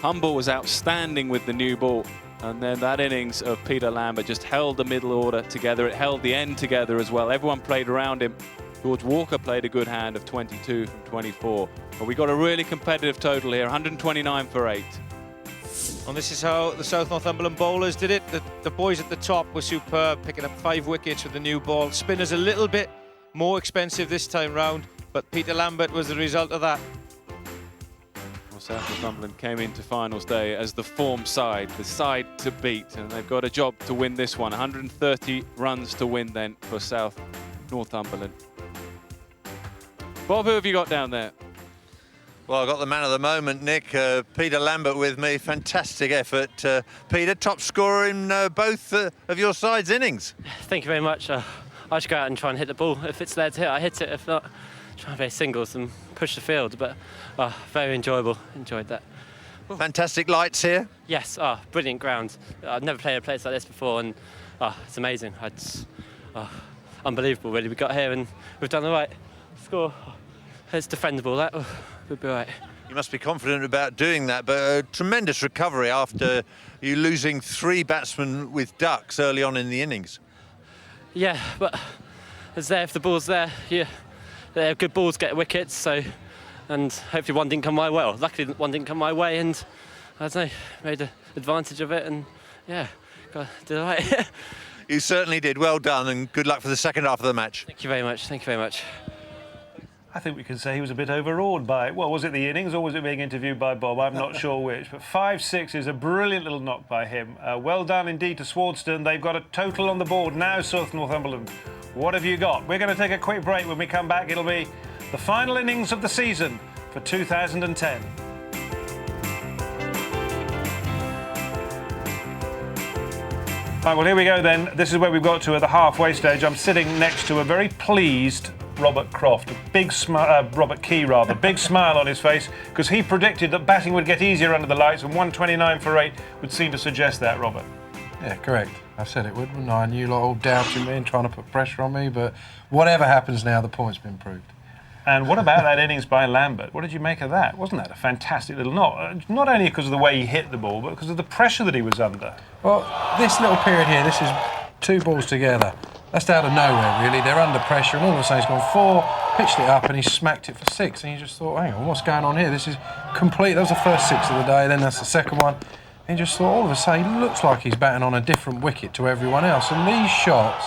Humble was outstanding with the new ball. And then that innings of Peter Lambert just held the middle order together. It held the end together as well. Everyone played around him. George Walker played a good hand of 22 from 24. But we got a really competitive total here, 129 for 8. And this is how the South Northumberland bowlers did it. The boys at the top were superb, picking up 5 wickets with the new ball. Spinners a little bit more expensive this time round, but Peter Lambert was the result of that. Well, South Northumberland came into finals day as the form side, the side to beat, and they've got a job to win this one. 130 runs to win then for South Northumberland. Bob, who have you got down there? Well, I've got the man of the moment, Nick. Peter Lambert with me. Fantastic effort. Peter, top scorer in both of your side's innings. Thank you very much. I just go out and try and hit the ball. If it's there to hit, I hit it. If not, try and play singles and push the field. But very enjoyable. Enjoyed that. Fantastic lights here. Yes, brilliant ground. I've never played a place like this before, and it's amazing. It's unbelievable, really. We got here and we've done the right score. It's defendable, that we'll be right. You must be confident about doing that, but a tremendous recovery after you losing 3 batsmen with ducks early on in the innings. Yeah, but it's there if the ball's there. Yeah, they're good balls get wickets, so, and hopefully one didn't come my way. Well, luckily one didn't come my way, and I don't know, made an advantage of it, and yeah, did all right. You certainly did. Well done, and good luck for the second half of the match. Thank you very much. Thank you very much. I think we can say he was a bit overawed by, well, was it the innings or was it being interviewed by Bob? I'm not sure which, but 5-6 is a brilliant little knock by him. Well done indeed to Swardeston. They've got a total on the board now, South Northumberland. What have you got? We're going to take a quick break. When we come back, it'll be the final innings of the season for 2010. Right, well, here we go then. This is where we've got to at the halfway stage. I'm sitting next to a very pleased Robert Croft, a big smile, Robert Key rather, big smile on his face, because he predicted that batting would get easier under the lights, and 129 for 8 would seem to suggest that, Robert. Yeah, correct. I said it would, wouldn't I? And you lot all doubting me and trying to put pressure on me, but whatever happens now, the point's been proved. And what about that innings by Lambert? What did you make of that? Wasn't that a fantastic little knock? Not only because of the way he hit the ball, but because of the pressure that he was under. Well, this little period here, this is 2 balls together. That's out of nowhere, really. They're under pressure, and all of a sudden he's gone 4, pitched it up, and he smacked it for 6. And you just thought, hang on, what's going on here? This is complete. That was the first 6 of the day, then that's the second one. And you just thought, all of a sudden, he looks like he's batting on a different wicket to everyone else. And these shots,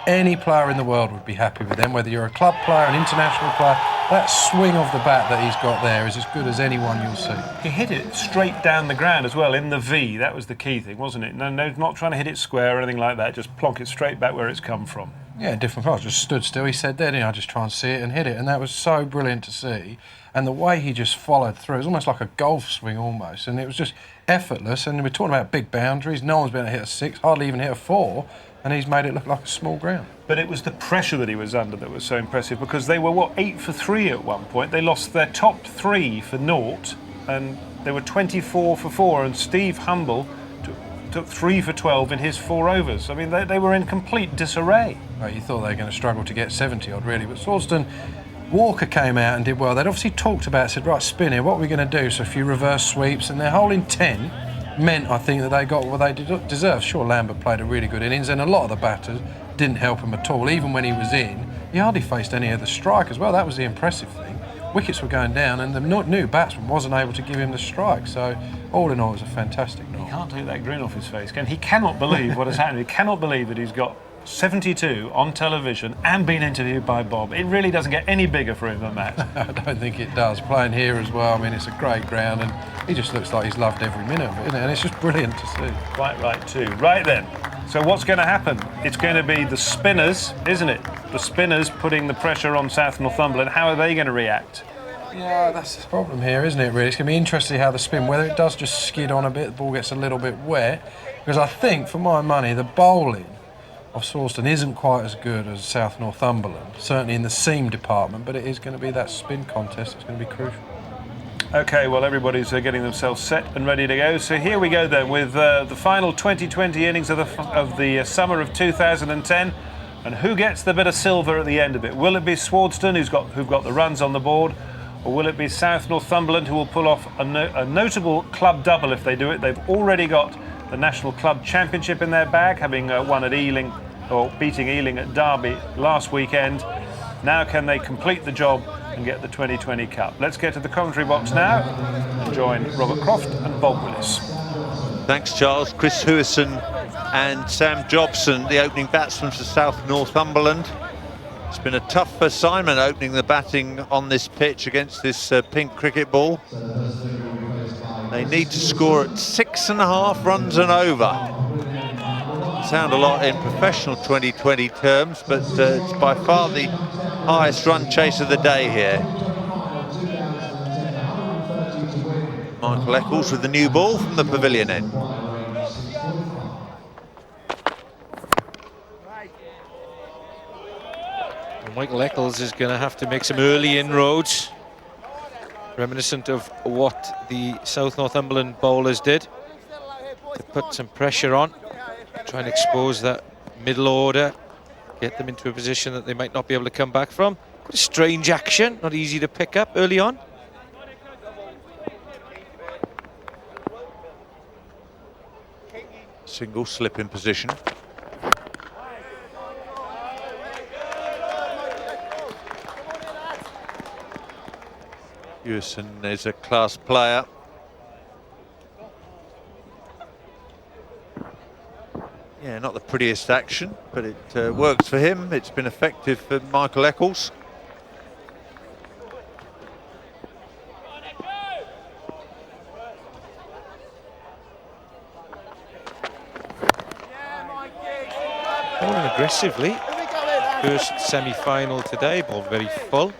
any player in the world would be happy with them, whether you're a club player, an international player. That swing of the bat that he's got there is as good as anyone you'll see. He hit it straight down the ground as well, in the V. That was the key thing, wasn't it? No, not trying to hit it square or anything like that, just plonk it straight back where it's come from. Yeah, different parts. Just stood still. He said, then I just try and see it and hit it. And that was so brilliant to see. And the way he just followed through, it was almost like a golf swing almost. And it was just effortless. And we're talking about big boundaries. No one's been able to hit a 6, hardly even hit a 4. And he's made it look like a small ground. But it was the pressure that he was under that was so impressive, because they were, what, 8 for 3 at one point. They lost their top 3 for 0, and they were 24 for 4, and Steve Humble took 3 for 12 in his 4 overs. I mean, they were in complete disarray. Well, you thought they were going to struggle to get 70 odd, really, but Swardeston, Walker came out and did well. They'd obviously talked about it, said, right, spin here, what are we going to do? So a few reverse sweeps, and their whole intent meant, I think, that they got what they deserved. Sure, Lambert played a really good innings, and a lot of the batters didn't help him at all. Even when he was in, he hardly faced any of the strike as well. That was the impressive thing. Wickets were going down, and the new batsman wasn't able to give him the strike. So, all in all, it was a fantastic night. He can't take that grin off his face, can he? He cannot believe what has happened. He cannot believe that he's got 72 on television and been interviewed by Bob. It really doesn't get any bigger for him than that. I don't think it does. Playing here as well, I mean, it's a great ground, and he just looks like he's loved every minute of it, isn't it? And it's just brilliant to see. Quite right too. Right then, so what's going to happen? It's going to be the spinners, isn't it? The spinners putting the pressure on South Northumberland. How are they going to react? Yeah, that's the problem here, isn't it, really? It's going to be interesting to see how the spin, whether it does just skid on a bit, the ball gets a little bit wet, because I think, for my money, the bowling of Swardeston isn't quite as good as South Northumberland, certainly in the seam department, but it is going to be that spin contest that's going to be crucial. OK, well, everybody's getting themselves set and ready to go. So here we go then with the final 2020 innings of the summer of 2010. And who gets the bit of silver at the end of it? Will it be Swardeston, who've got the runs on the board, Or will it be South Northumberland who will pull off a notable club double if they do it? They've already got the National Club Championship in their bag, having won at Ealing, or beating Ealing at Derby last weekend. Now can they complete the job and get the 2020 Cup? Let's get to the commentary box now and join Robert Croft and Bob Willis. Thanks, Charles. Chris Hewison and Sam Jobson, the opening batsmen for South Northumberland. It's been a tough assignment opening the batting on this pitch against this pink cricket ball. They need to score at 6.5 runs and over. Sound a lot in professional 2020 terms, but it's by far the highest run chase of the day here. Michael Eccles with the new ball from the pavilion end. Michael Eccles is going to have to make some early inroads, reminiscent of what the South Northumberland bowlers did, to put some pressure on, try and expose that middle order, get them into a position that they might not be able to come back from. A strange action, not easy to pick up early on. Single slip in position. Hewison is a class player. Yeah, not the prettiest action, but it works for him. It's been effective for Michael Eccles. Bowling aggressively. First semi-final today, ball very full.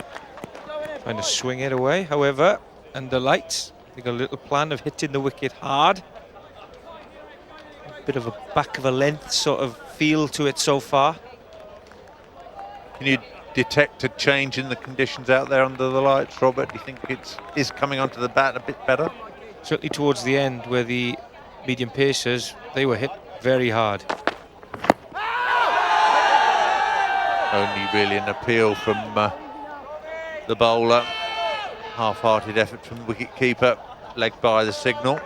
Trying to swing it away, however, under lights. They got a little plan of hitting the wicket hard. A bit of a back of a length sort of feel to it so far. Can you detect a change in the conditions out there under the lights, Robert? Do you think it is coming onto the bat a bit better? Certainly towards the end, where the medium pacers, they were hit very hard. Only really an appeal from the bowler. Half-hearted effort from the wicket-keeper, legged by the signal.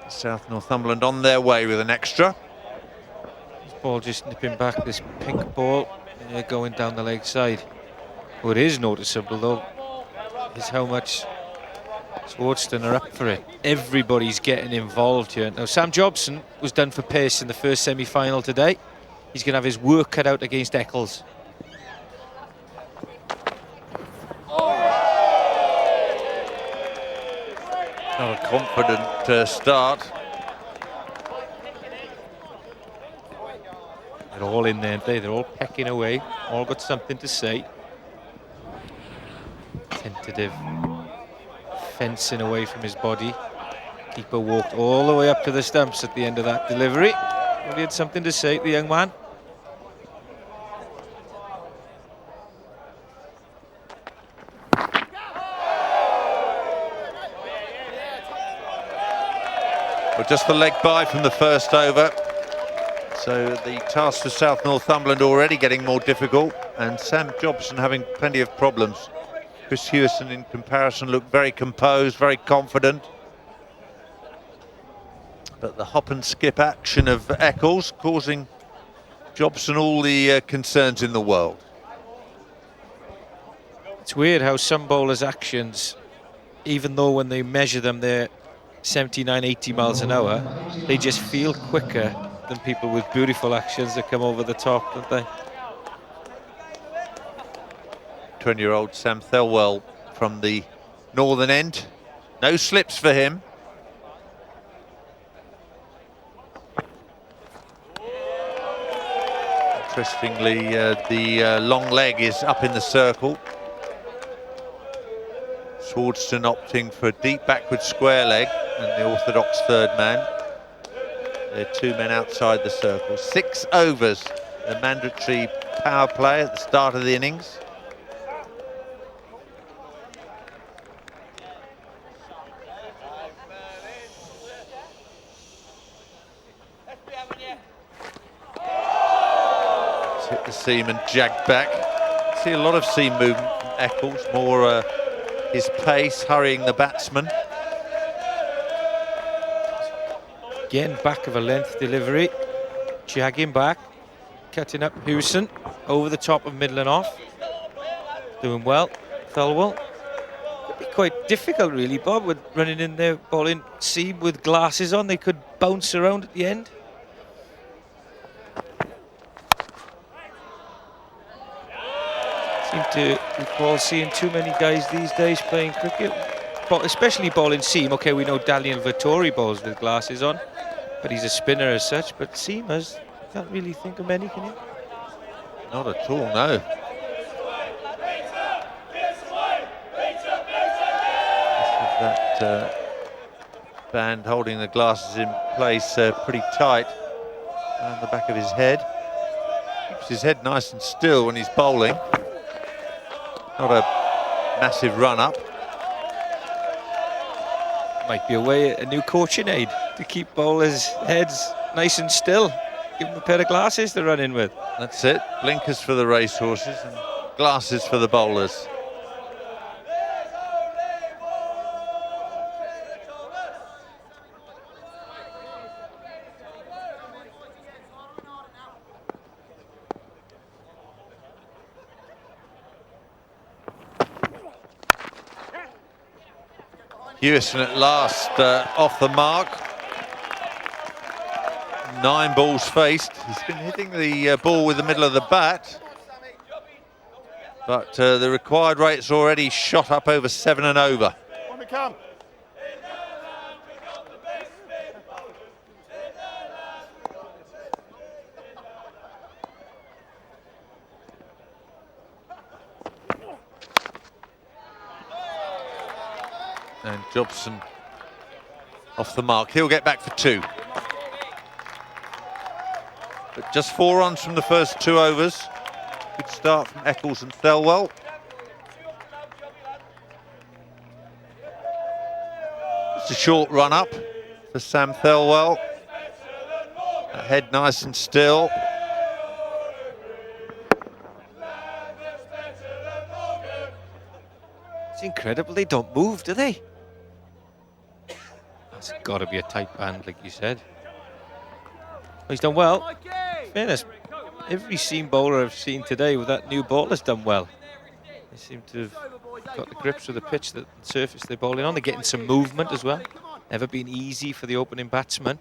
South Northumberland on their way with an extra. This ball just nipping back, this pink ball going down the leg side. What is noticeable though is how much Swardeston are up for it. Everybody's getting involved here. Now Sam Jobson was done for pace in the first semi-final today. He's going to have his work cut out against Eccles. Not a confident start. They're all in there, they're all pecking away, all got something to say. Tentative fencing away from his body. Keeper walked all the way up to the stumps at the end of that delivery. He had something to say, the young man. Well, just the leg by from the first over. So the task for South Northumberland already getting more difficult, and Sam Jobson having plenty of problems. Chris Hewison in comparison looked very composed, very confident. But the hop and skip action of Eccles causing Jobson all the concerns in the world. It's weird how some bowlers' actions, even though when they measure them they're 79, 80 miles an hour, they just feel quicker than people with beautiful actions that come over the top, don't they? 20-year-old Sam Thelwell from the northern end. No slips for him. Interestingly, the long leg is up in the circle. Swardeston opting for a deep backward square leg, and the orthodox third man. There are 2 men outside the circle. 6 overs, the mandatory power play at the start of the innings. Hit the seam and jagged back. See a lot of seam movement from Eccles, more his pace, hurrying the batsman. Again, back of a length delivery. Jagging back, cutting up Hewson, over the top of middle and off. Doing well, Thelwell. Could be quite difficult really, Bob, with running in there, bowling seam with glasses on. They could bounce around at the end. Seem to recall seeing too many guys these days playing cricket, but especially bowling seam. Okay, we know Daniel Vettori bowls with glasses on, but he's a spinner as such. But seamers, can't really think of many, can you? Not at all, no. That band holding the glasses in place pretty tight around the back of his head. Keeps his head nice and still when he's bowling. Not a massive run up. Might be a new coaching aid to keep bowlers' heads nice and still. Give them a pair of glasses to run in with. That's it. Blinkers for the racehorses and glasses for the bowlers. Hewson at last off the mark. 9 balls faced. He's been hitting the ball with the middle of the bat, but the required rate's already shot up over 7 and over. And Jobson off the mark. He'll get back for 2. But just 4 runs from the first 2 overs. Good start from Eccles and Thelwell. Just a short run up for Sam Thelwell. Head nice and still. It's incredible, they don't move, do they? That's got to be a tight band, like you said. He's done well. In fairness, every seam bowler I've seen today with that new ball has done well. They seem to have got the grips with the pitch, the surface they're bowling on. They're getting some movement as well. Never been easy for the opening batsman.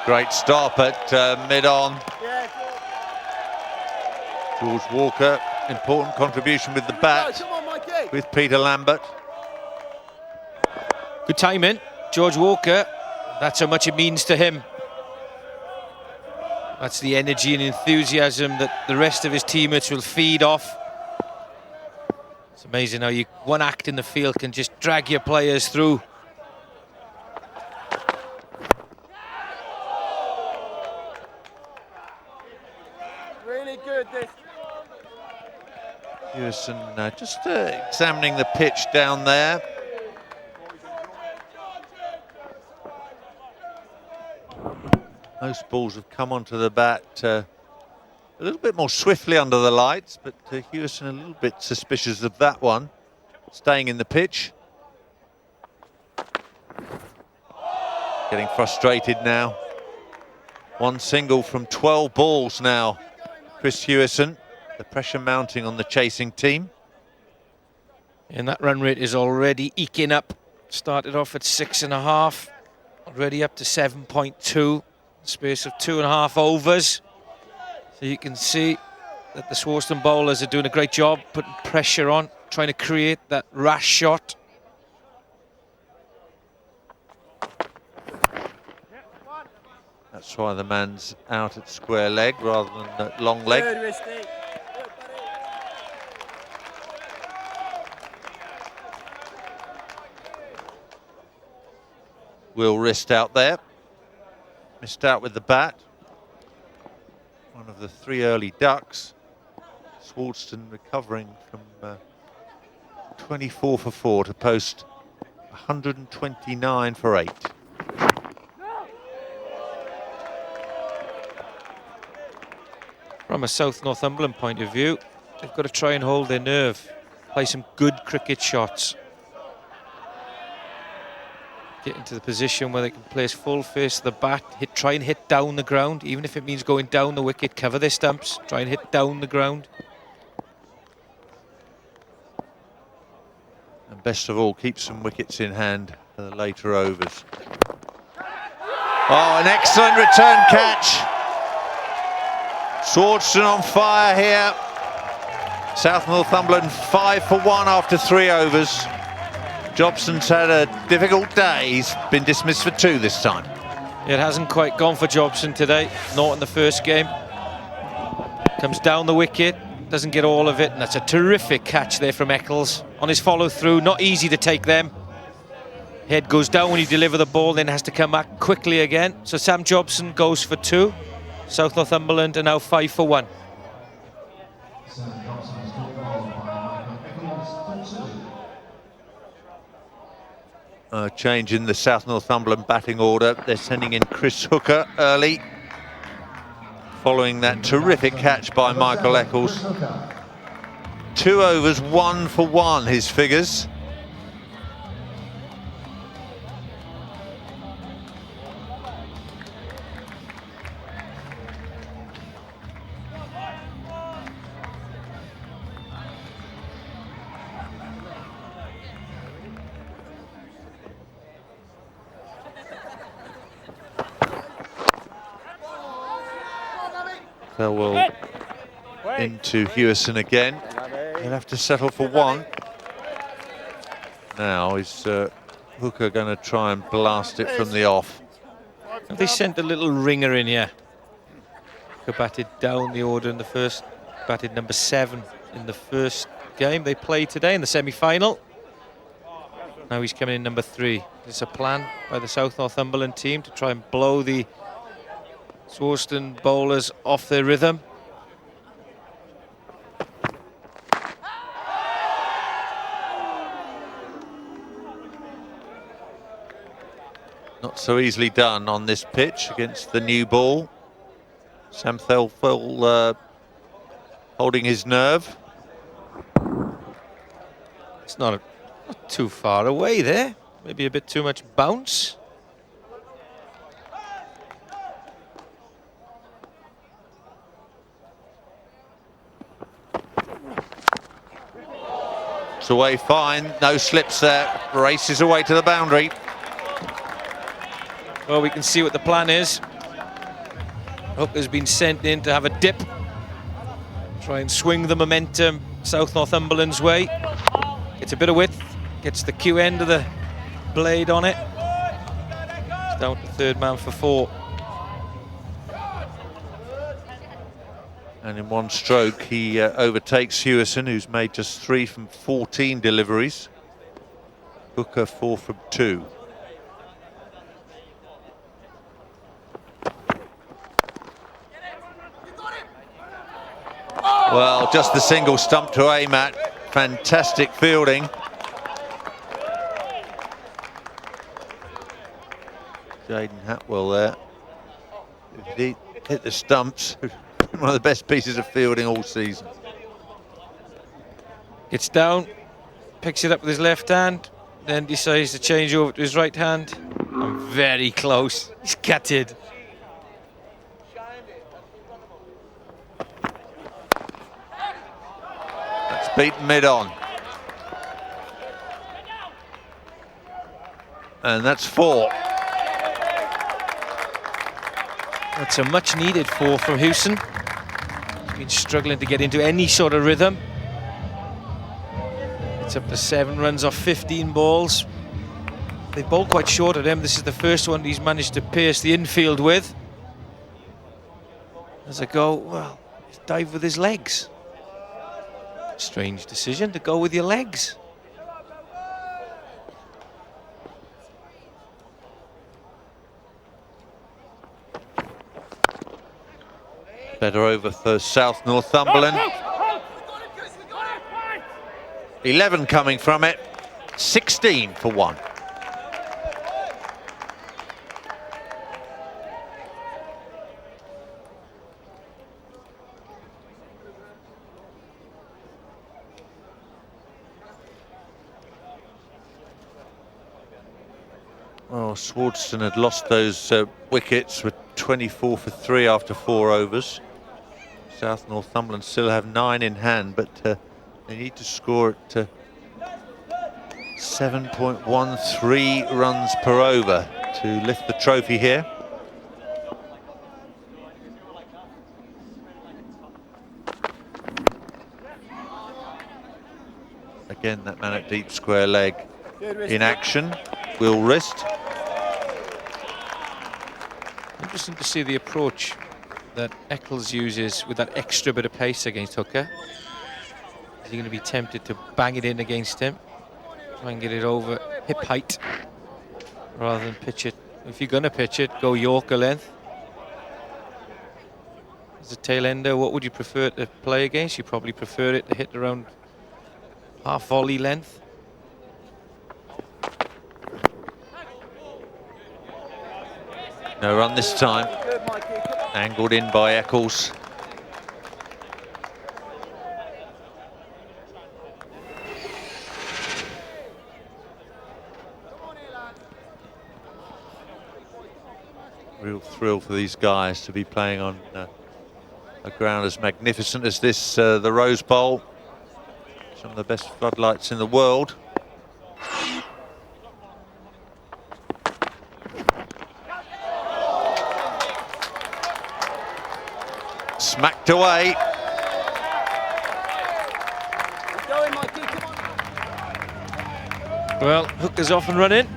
Great stop at mid-on. George Walker, important contribution with the bat with Peter Lambert. Good timing, George Walker. That's how much it means to him. That's the energy and enthusiasm that the rest of his teammates will feed off. It's amazing how one act in the field can just drag your players through. Really good, this. Hewson just examining the pitch down there. Most balls have come onto the bat a little bit more swiftly under the lights, but Hewson a little bit suspicious of that one. Staying in the pitch. Getting frustrated now. 1 single from 12 balls now. Chris Hewson, the pressure mounting on the chasing team. And that run rate is already eking up. Started off at 6.5, already up to 7.2. Space of 2.5 overs. So you can see that the Swardeston bowlers are doing a great job putting pressure on, trying to create that rash shot. That's why the man's out at square leg rather than at long leg. Good, Will Rist out there. Missed out with the bat. One of the 3 early ducks. Swardeston recovering from 24 for 4 to post 129 for 8. From a South Northumberland point of view, they've got to try and hold their nerve, play some good cricket shots, get into the position where they can place full face to the bat, try and hit down the ground, even if it means going down the wicket, cover their stumps, try and hit down the ground. And best of all, keep some wickets in hand for the later overs. Oh, an excellent return catch. Swardeston on fire here. South Northumberland 5 for 1 after 3 overs. Jobson's had a difficult day. He's been dismissed for 2 this time. It hasn't quite gone for Jobson today, not in the first game. Comes down the wicket, doesn't get all of it, and that's a terrific catch there from Eccles on his follow through. Not easy to take them. Head goes down when you deliver the ball, then has to come back quickly again. So Sam Jobson goes for 2. South Northumberland are now 5 for 1. Change in the South Northumberland batting order. They're sending in Chris Hooker early, following that terrific catch by Michael Eccles. 2 overs, 1 for 1, his figures. Well, into Hewison again. He'll have to settle for 1. Now is Hooker going to try and blast it from the off. They sent a little ringer in here. Hooker batted down the order in the first, batted number 7 in the first game they played today in the semi-final. Now he's coming in number 3. There's a plan by the South Northumberland team to try and blow the Swardeston bowlers off their rhythm. Not so easily done on this pitch against the new ball. Sam Thelfell holding his nerve. It's not too far away there. Maybe a bit too much bounce. It's away fine, no slips there. Races away to the boundary. Well, we can see what the plan is. Hooker's been sent in to have a dip. Try and swing the momentum South Northumberland's way. Gets a bit of width, gets the Q end of the blade on it. It's down to 3rd man for 4. And in one stroke, he overtakes Hewison, who's made just 3 from 14 deliveries. Hooker 4 from 2. Well, just the single stump to aim at. Fantastic fielding. Jaden Hatwell there. If he hit the stumps, one of the best pieces of fielding all season. Gets down, picks it up with his left hand, then decides to change over to his right hand. And very close. He's gutted. That's beaten mid-on. And that's 4. That's a much needed 4 from Hewson. He's been struggling to get into any sort of rhythm. It's up to 7 runs off 15 balls. They bowled quite short at him. This is the first one he's managed to pierce the infield with. As I go, well, he's dived with his legs. Strange decision to go with your legs. Better over for South Northumberland. 11 coming from it. 16 for 1. Well, Swardeston had lost those wickets with 24 for 3 after 4 overs. South Northumberland still have 9 in hand, but they need to score at 7.13 runs per over to lift the trophy here. Again, that man at deep square leg in action, Will Rist. Interesting to see the approach that Eccles uses with that extra bit of pace against Hooker. Is he going to be tempted to bang it in against him? Try and get it over hip height rather than pitch it. If you're going to pitch it, go Yorker length. As a tail ender, what would you prefer to play against? You probably prefer it to hit around half volley length. No run this time. Angled in by Eccles. Real thrill for these guys to be playing on a ground as magnificent as this, the Rose Bowl. Some of the best floodlights in the world. Smacked away. Well, Hooker's off and running.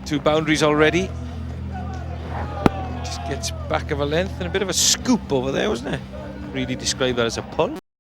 2 boundaries already. Just gets back of a length and a bit of a scoop over there, wasn't it? Really describe that as a pull.